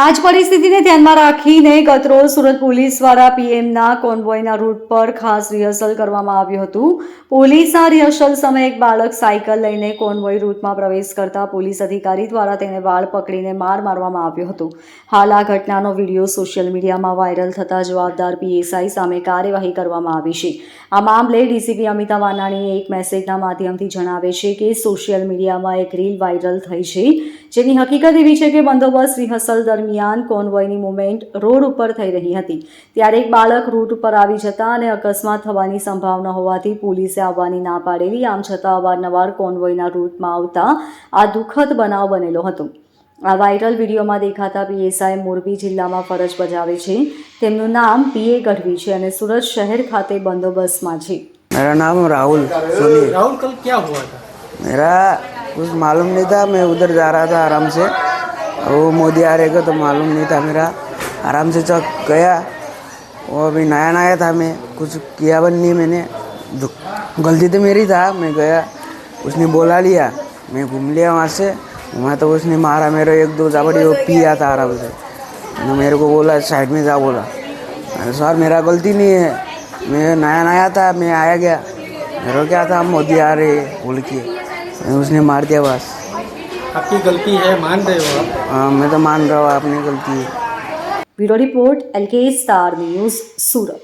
આ જ પરિસ્થિતિને ધ્યાનમાં રાખીને ગતરોજ સુરત પોલીસ દ્વારા પીએમના કોન્વોયના રૂટ પર ખાસ રિહર્સલ કરવામાં આવ્યું હતું. પોલીસના રિહર્સલ સમયે એક બાળક સાયકલ લઈને કોન્વોય રૂટમાં પ્રવેશ કરતા પોલીસ અધિકારી દ્વારા તેને વાળ પકડીને માર મારવામાં આવ્યો હતો. હાલ આ ઘટનાનો વિડીયો સોશિયલ મીડિયામાં વાયરલ થતા જવાબદાર પીએસઆઈ સામે કાર્યવાહી કરવામાં આવી છે. આ મામલે ડીસીપી અમિતા વાનાણીએ એક મેસેજના માધ્યમથી જણાવે છે કે સોશિયલ મીડિયામાં એક રીલ વાયરલ થઈ છે, જેની હકીકત એવી છે કે બંદોબસ્ત રિહર્સલ દરમિયાન કોન્વોયની મૂવમેન્ટ રોડ ઉપર થઈ રહી હતી, ત્યારે એક બાળક રૂટ ઉપર આવી જતા અને અકસ્માત થવાની સંભાવના હોવાથી પોલીસે આવવાની ના પાડેલી. આમ છતાં અવારનવાર કોન્વોયના રૂટમાં આવતા આ દુઃખદ બનાવ બનેલો હતો. આ વાયરલ વિડીયોમાં દેખાતા પીએસઆઈ મોરબી જિલ્લામાં ફરજ બજાવે છે. તેમનું નામ પીએ ગઢવી છે અને સુરત શહેર ખાતે બંદોબસ્તમાં છે. मेरा नाम राहुल सोनी। राहुल कल क्या हुआ था? मेरा कुछ मालूम नहीं था, मैं उधर जा रहा था आराम से, वो मोदी आ रहेगा तो मालूम नहीं था मेरा, आराम से चौक गया। वो अभी नया नया था, मैं कुछ किया बन नहीं, मैंने गलती तो मेरी था, मैं गया, उसने बोला लिया, मैं घूम लिया वहाँ से। वहाँ तो उसने मारा मेरे एक दो झापड़ी, वो पिया था आराम से, मेरे को बोला साइड में जा, बोला अरे सर मेरा गलती नहीं है, मैं नया नया था, मैं आया गया, मेरे को क्या था मोदी आ रहे बोल के, उसने मार दिया बस। आपकी गलती है, मान रहे हो आप? हाँ मैं तो मान रहा हूँ अपनी गलती है। Bureau report LK star news, सूरत।